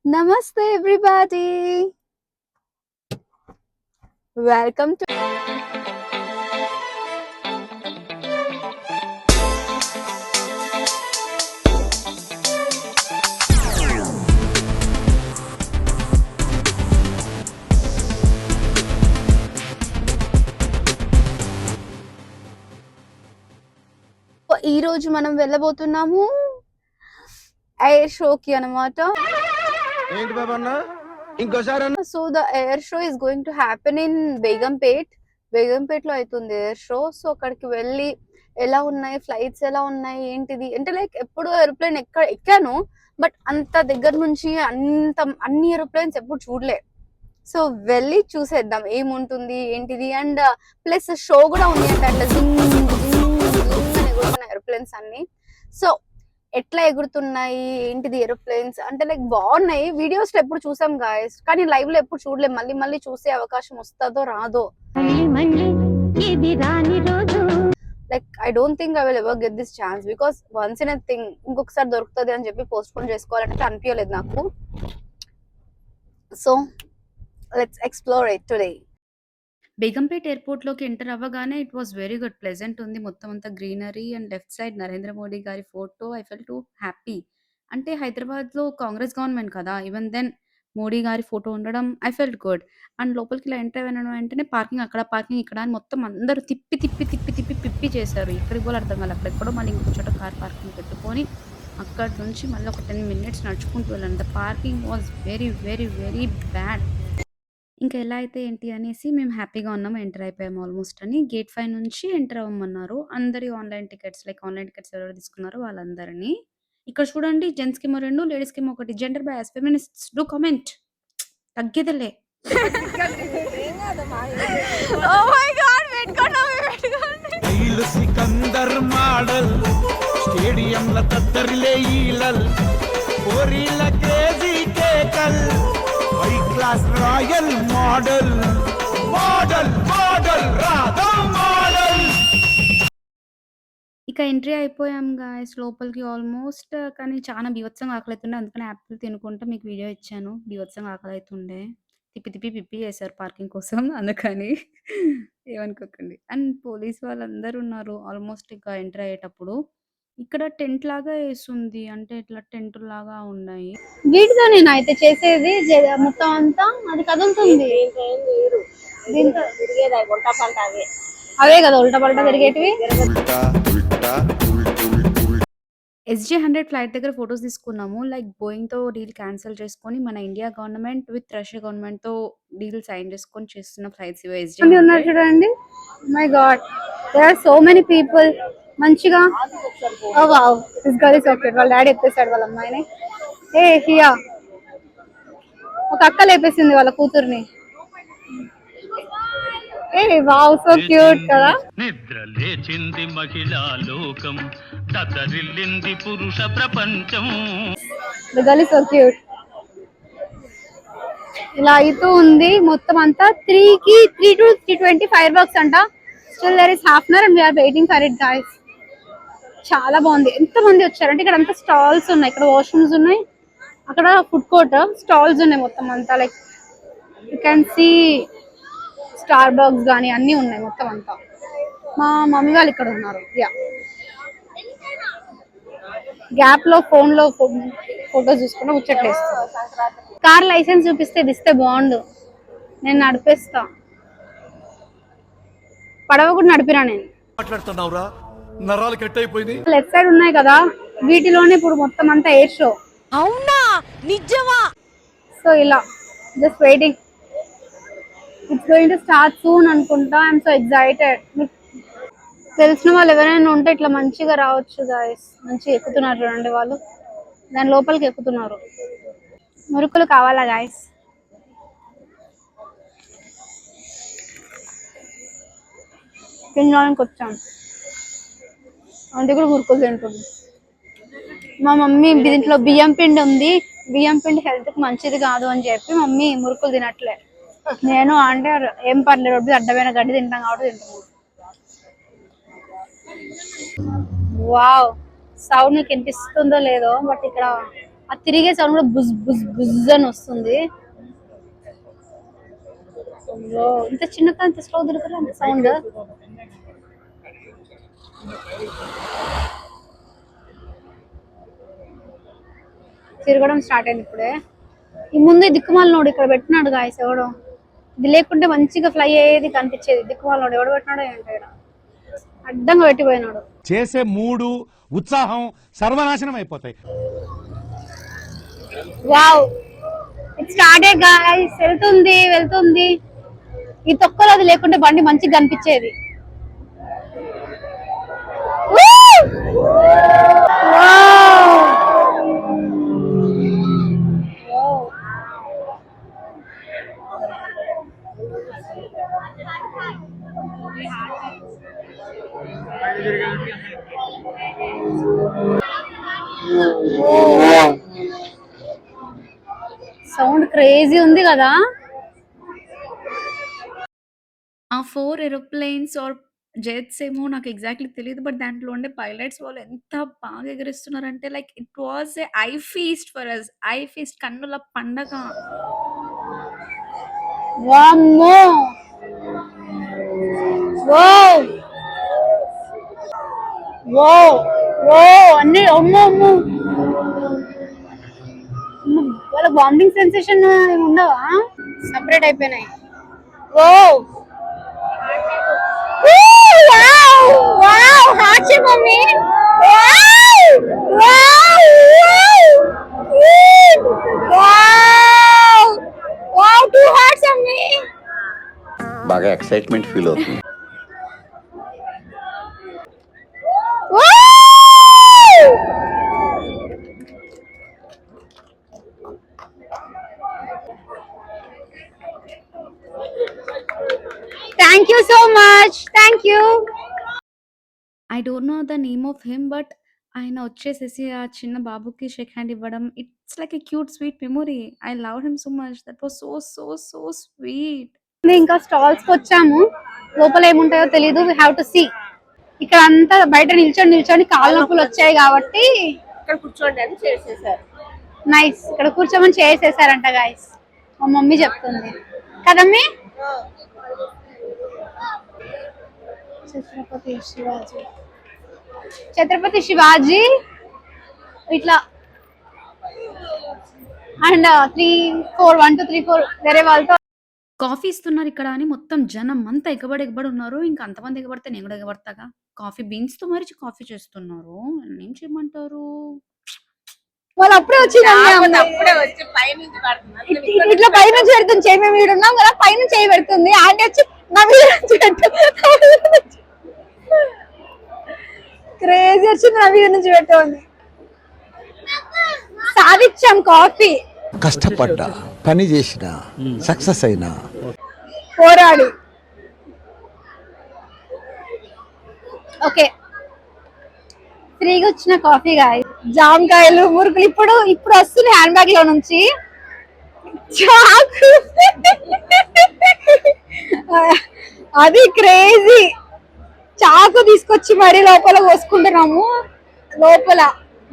Namaste, everybody. Welcome to. ఈ రోజు మనం వెళ్ళబోతున్నాము ఎయిర్ షోకి అన్నమాట. ఏంటి బాబన్న ఇంకోసారి so the air show is going to happen in Begumpet లో అవుతుంది ఎయిర్ షో. సో అక్కడికి వెళ్ళి ఎలా ఉన్నాయి ఫ్లైట్స్, ఎలా ఉన్నాయి, ఏంటిది అంటే లైక్ ఎప్పుడు ఏరోప్లేన్ ఎక్కాను, బట్ అంత దగ్గర నుంచి అన్ని ఏరోప్లేన్స్ ఎప్పుడు చూడలే. సో వెళ్ళి చూసేద్దాం ఏముంటుంది ఏంటిది. అండ్ ప్లస్ షో కూడా ఉంది అంటే అట్లా జింగ్ జింగ్ జింగ్ అని ఎగురుతున్నాయి ఏరోప్లేన్స్ అన్ని. సో ఎట్లా ఎగురుతున్నాయి ఏంటిది ఏరోప్లేన్స్ అంటే లైక్ బాగున్నాయి. వీడియోస్ లో ఎప్పుడు చూసాం గాయస్, కానీ లైవ్ లో ఎప్పుడు చూడలేం. మళ్ళీ మళ్ళీ చూసే అవకాశం వస్తుందో రాదో. Like I don't think I will ever get this chance because once in a thing ఇంకొకసారి దొరుకుతుంది అని చెప్పి పోస్ట్ పోన్ చేసుకోవాలంటే అనిపించలేదు నాకు. So let's explore it today. Begumpet ఎయిర్‌పోర్ట్‌లోకి ఎంటర్ అవ్వగానే it was very good. Pleasant ఉంది. మొత్తం అంతా greenery and left side Narendra Modi గారి photo. I felt too happy. అంటే హైదరాబాద్‌లో కాంగ్రెస్ గవర్నమెంట్ కదా! ఈవెన్ దెన్ మోడీ గారి ఫోటో ఉండడం ఐ ఫెల్ట్ గుడ్. అండ్ లోపలికి ఇలా ఎంటర్ అయిన వెంటనే పార్కింగ్ అక్కడ, పార్కింగ్ ఇక్కడ అని మొత్తం అందరూ తిప్పి చేశారు. ఎక్కడికి పోవాలో అర్థం కాలే. అక్కడెక్కడో మళ్ళీ ఇంకో చోట కార్ పార్కింగ్ పెట్టుకొని అక్కడి నుంచి మళ్ళీ ఒక 10 మినిట్స్ నడుచుకుంటూ వెళ్ళాను. The parking was very bad. ఇంకా ఎలా అయితే ఏంటి అనేసి మేము హ్యాపీగా ఉన్నాము. ఎంటర్ అయిపోయాము ఆల్మోస్ట్ అని. గేట్ 5 నుంచి ఎంటర్ అవ్వమన్నారు. అందరి ఆన్‌లైన్ టికెట్స్ ఎవరెవరు తీసుకున్నారో వాళ్ళందరిని. ఇక్కడ చూడండి జెంట్స్‌కేమో 2, లేడీస్‌కేమో 1. Gender bias feminists do comment. తగ్గేదేలే. ఓహ్ మై గాడ్ పెట్టుకోండి. ఈలు సికందర్ మోడల్ స్టేడియంల తత్తరిలే ఈలల్ ఓరిల క్రేజీ కేకల్ high class royal model Radha model. ఇక ఎంట్రీ అయిపోయాం గాయ్స్ లోపలికి ఆల్మోస్ట్. కానీ చాలా బీభత్సంగా ఆకలైతుండే. అందుకని యాపిల్ తినుకుంటా మీకు వీడియో ఇచ్చాను. బీభత్సంగా ఆకలైతుండే. తిప్పి చేశారు పార్కింగ్ కోసం. అందుకని ఏమనుకోకండి. అండ్ పోలీస్ వాళ్ళందరూ ఉన్నారు ఆల్మోస్ట్ ఇక ఎంటర్ అయ్యేటప్పుడు. ఇక్కడ టెంట్ లాగా ఏసుంది. అంటే ఇట్లా టెంటుల్లాగా ఉన్నాయి. వీటితో నేను అయితే చేసేది మొత్తం అంతా అది కదులుతుంది. దీంతో అవే కదా ఉల్టా పల్టా తిరిగేటివి. SJ100 ఫ్లైట్ దగ్గర ఫోటోస్ తీసుకున్నాము. లైక్ బోయింగ్‌తో డీల్ క్యాన్సిల్ చేసుకొని మన ఇండియా గవర్నమెంట్ విత్ రష్యా గవర్నమెంట్‌తో డీల్ సైన్ చేసుకొని చేస్తున్న ఫ్లైట్స్ ఇవి మంది ఉన్నారు SJ100. చూడండి. My God there are so many people. మంచిగా oh wow this girl is okay. వాళ్ళ డాడీ ఎత్తేసాడు వాళ్ళ అమ్మాయిని. ఏ హియా ఒక అక్క లేపేసింది వాళ్ళ కూతుర్ని. ఏ వావ్ సో క్యూట్ కదా. నిద్ర లేచింది మహిళా లోకం, దద్దరిల్లింది పురుష ప్రపంచం. The girl is so cute. ఇలా అవుతూ ఉంది మొత్తం అంతా. 3 to 3:20 ఫైర్ వర్క్స్ అంట. Still there is half an hour and we are waiting for it guys. చాలా బాగుంది. ఎంత మంది వచ్చారంటే ఇక్కడ అంతా స్టాల్స్ ఉన్నాయి. ఇక్కడ వాష్రూమ్స్ ఉన్నాయి, అక్కడ ఫుడ్ కోర్ట్, స్టాల్స్ ఉన్నాయి మొత్తం అంతా. Like you can see Starbucks కానీ అన్నీ ఉన్నాయి మొత్తం అంతా. మా మమ్మీ వాళ్ళు ఇక్కడ ఉన్నారు. యా గ్యాప్ లో ఫోన్ లో ఫోటోస్ చూసుకుంటూ ముచ్చట్లేస్తాను. కార్ లైసెన్స్ చూపిస్తే ఇది ఇస్తే బాగుండు. నేను నడిపేస్తా. పడవ కూడా నడిపిరా నేను. మాట్లాడుతున్నావురా నరాలు కట్ అయిపోయింది. లెఫ్ట్ సైడ్ ఉన్నాయి కదా, వీటిలోనే ఇప్పుడు మొత్తం అంతా ఎయిర్ షో. అవునా నిజమా? సో ఇలా just waiting. It's going to start soon అనుకుంటా. I'm so excited. తెలిసిన వాళ్ళు ఎవరైనా ఉంటే ఇట్లా మంచిగా రావచ్చు గాయస్. మంచిగా ఎక్కుతున్నారు చూడండి వాళ్ళు. దాని లోపలికి ఎక్కుతున్నారు. మురుకులు కావాలా గాయస్? తినడానికి వచ్చాను అంటే కూడా మురుకులు తింటుంది. మా మమ్మీ దీంట్లో బియ్యం పిండి ఉంది, బియ్యం పిండి హెల్త్ కి మంచిది కాదు అని చెప్పి మమ్మీ మురుకులు తినట్లే. నేను అంటే ఏం పర్లేదు అడ్డమైన గడ్డి తింటాం కాబట్టి తింటున్నాను. వావ్ సౌండ్ మీకు వినిపిస్తుందో లేదో, బట్ ఇక్కడ ఆ తిరిగే సౌండ్ కూడా బుజ్ బుజ్ బుజ్ అని వస్తుంది. ఇంత చిన్న ఇంత స్లో తిరుగుతుంది అంత సౌండ్. తిరగడం స్టార్ట్ అయింది ఇప్పుడే. ఈ ముందు దిక్కుమాల నోడు ఇక్కడ పెట్టినాడు గాయస్ ఎవడో. ఇది లేకుంటే మంచిగా ఫ్లై అయ్యేది కనిపించేది. దిక్కుమాల నోడు ఎవడు పెట్టినాడో ఏంటో అడ్డంగా పెట్టిపోయినాడు. చేసే మూడు ఉత్సాహం సర్వనాశనం అయిపోతాయి. Wow it started guys. వెళ్తుంది. ఈ తొక్కలో అది లేకుంటే బండి మంచిగా కనిపించేది. సౌండ్ క్రేజీ ఉంది కదా. ఆ 4 ఏరోప్లేన్స్ ఆర్ జెట్స్ ఏమో నాకు ఎగ్జాక్ట్‌లీ తెలీదు. బట్ దాంట్లో ఉండే పైలట్స్ వాళ్ళు ఎంత బాగా ఎగరేస్తున్నారంటే like it was a eye feast for us. Eye feast కన్నుల పండగ. వామ్మో వావ్ వావ్ వావ్ అన్ని అమ్మో వాళ్ళ వామిటింగ్ సెన్సేషన్ ఉండవా? సెపరేట్ అయిపోయినాయి. Wow wow wow heart mummy. Wow wow wow wow two hearts mummy. బాగా ఎక్సైట్మెంట్ ఫీల్ అవుతుంది. Thank you so much. Thank you. I don't know the name of him but ఆయన వచ్చేసేసి ఆ చిన్న బాబుకి shake hand ఇవ్వడం it's like a cute sweet memory. I love him so much. That was so sweet. ఇంకా stalls కి వచ్చాము. లోపల ఏముంటాయో తెలీదు. We have to see. ఇక్కడ అంతా బయట నిల్చొని కాళ్ళ నొప్పులు వచ్చాయి కాబట్టి ఇక్కడ కూర్చోండి అని చేసేసారు. నైస్. ఇక్కడ కూర్చోమని చేసేసారంట గాయస్. మా మమ్మీ చెప్తుంది కదమ్మీ. ఛత్రపతి శివాజీ ఇట్లా అండ్ 3-4 1 2 3 4 వేరే వాళ్ళతో కాఫీ ఇస్తున్నారు ఇక్కడ అని మొత్తం జనం అంతా ఎగబడి ఉన్నారు. ఇంకా అంతమంది ఎగబడితే నేను కూడా ఎగబడతాగా. కాఫీ బీన్స్ తో మరి కాఫీ చేస్తున్నారు. ఏం చేయమంటారు? వాళ్ళు అప్పుడే అప్పుడే వచ్చి పైనుంచి పడుతుంది. ఇట్లా పైనుంచి పెడుతుంది చేయి. మేము ఇక్కడ ఉన్నాం కదా పైనుంచి చేయి పెడుతుంది. ఆంటీ వచ్చి నా మీద క్రేజీ వచ్చింది. నా మీద నుంచి పెట్టండి. సాధించాం కాఫీ. కష్టపడ్డా పని చేసిన సక్సెస్ అయినా పోరాడి. ఓకే ఫ్రీగా వచ్చిన కాఫీ గాయ జామకాయలు మురుకులు ఇప్పుడు వస్తుంది హ్యాండ్ బ్యాగ్ లో నుంచి. చాకు అది క్రేజీ. చాకు తీసుకొచ్చి మరీ లోపల పోసుకుంటున్నాము. లోపల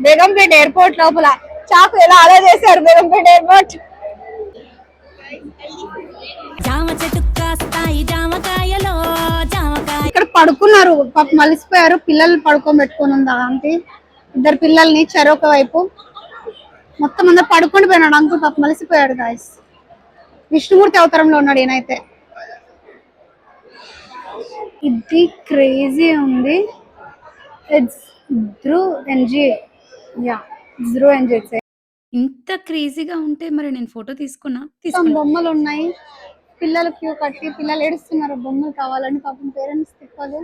బేగంపేట ఎయిర్పోర్ట్ లోపల చాకు ఎలా అలా చేశారు బేగంపేట ఎయిర్పోర్ట్. జామ చెట్టు కాస్తాయి జామకాయలో జామకాయ. ఇక్కడ పడుకున్నారు పాప మలిసిపోయారు. పిల్లలు పడుకోబెట్టుకుని ఉందా ఆంటీ. 2 పిల్లల్ని చెరొక వైపు మొత్తం అందరు పడుకొని పోయినాడు. అంకుల్ పాప మలిసిపోయాడు గాయస్. విష్ణుమూర్తి అవతారంలో ఉన్నాడు ఈయనైతే. ఇది క్రేజీ ఉంది. ఇట్స్ ధ్రువ్ ఎన్జీ. యా ధ్రువ్ ఎన్జీ. ఇంత క్రేజీగా ఉంటే మరి నేను ఫోటో తీసుకున్నా. బొమ్మలు ఉన్నాయి. పిల్లలు క్యూ కట్టి పిల్లలు ఏడుస్తున్నారు బొమ్మలు కావాలని. పాపం పేరెంట్స్ తిప్పాలి.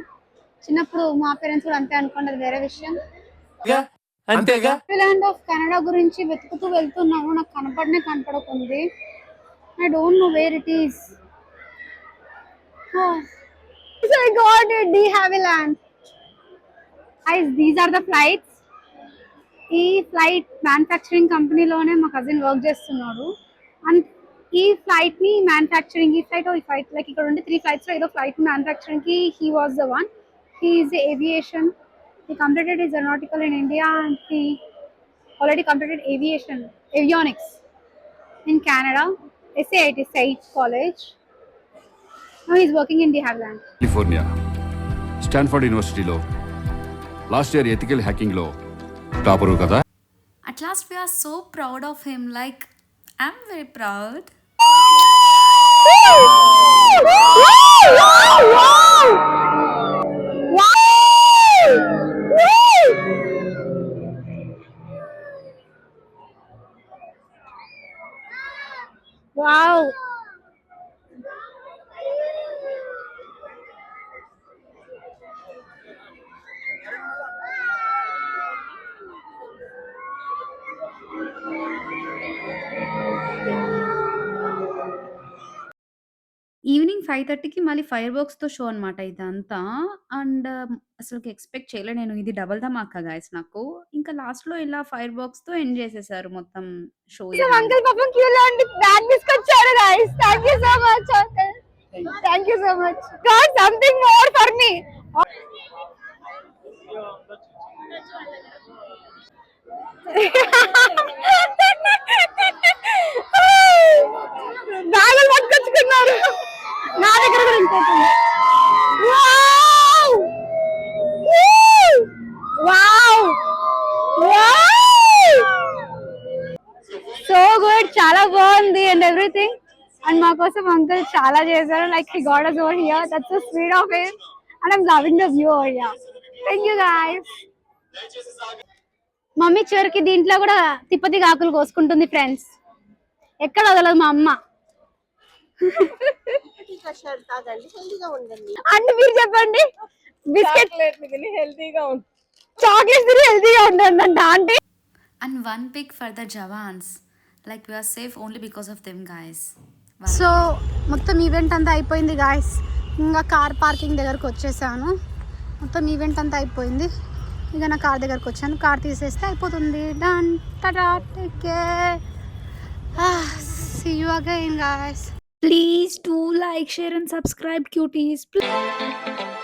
చిన్నప్పుడు మా పేరెంట్స్ కూడా అంతే అనుకోండి. అది వేరే విషయం. ల్యాండ్ ఆఫ్ కెనడా గురించి వెతుకుతూ వెళ్తున్నాను. నాకు కనపడకుంది. I don't know where it is. I got it. De Havilland. Guys, these are the flights. ఈ ఫ్లైట్ మ్యానుఫ్యాక్చరింగ్ కంపెనీలోనే మా కజిన్ వర్క్ చేస్తున్నాడు. అండ్ ఈ ఫ్లైట్ ని మ్యానుఫ్యాక్చరింగ్ ఈ ఫ్లైట్ లైక్ ఇక్కడ ఉండే 3 ఫ్లైట్స్ లో ఏదో ఫ్లైట్ మ్యానుఫ్యాక్చరింగ్ కి he was the one. He is aviation. He completed his aeronautical in India and he already completed avionics in Canada, SAIT SAIT College. Now he's working in De Havilland. California Stanford యూనివర్సిటీలో last year ethical హ్యాకింగ్లో topper కదా. At last we are so proud of him. Like, I'm very proud. Wow. Evening 5:30కి మళ్ళీ fire వర్క్స్‌తో show అనమాట ఇదంతా. And అసలకి expect చేయలే నేను. ఇది డబుల్ ధమాకా గైస్ నాకు. ఇంకా లాస్ట్‌లో ఇలా ఫైర్ వర్క్స్‌తో ఎండ్ చేసేసారు మొత్తం షో So uncle పాపం క్యూలో ఉండి బ్యాగ్ తీసుకొచ్చారు guys. Thank you so much uncle. Thank you so much. Got something more for me. బ్యాగులు పట్టుకొచ్చుకున్నారు. నా దగ్గర కూడా ఇంకోటి ఉంది. Wow! Wow! Wow! So good, చాలా బాగుంది అండ్ ఎవ్రీథింగ్. అండ్ మా కోసం అంకుల్ చాలా చేశారు. Like he got us over here. That's so sweet of him. And I'm loving the view over here. Thank you guys. Mummy చివరికి దీంట్లో కూడా తిప్పతి ఆకులు కోసుకుంటుంది ఫ్రెండ్స్. ఎక్కడ వదలదు మా అమ్మ. అంటే మీరు చెప్పండి, బిస్కెట్ హెల్తీగా ఉంటుంది, చాక్లెట్స్ తిని హెల్తీగా ఉంటుందంట aunty. And one pick for the jawans. Like we are safe only because of them guys. So మొత్తం ఈవెంట్ అంతా అయిపోయింది గాయస్. ఇంకా కార్ పార్కింగ్ దగ్గరకు వచ్చేసాను. మొత్తం ఈవెంట్ అంతా అయిపోయింది. ఇక నా కార్ దగ్గరకు వచ్చాను. కార్ తీసేస్తే అయిపోతుంది. Done tata, take care, see you again guys. Please do like, share and subscribe cuties. Please.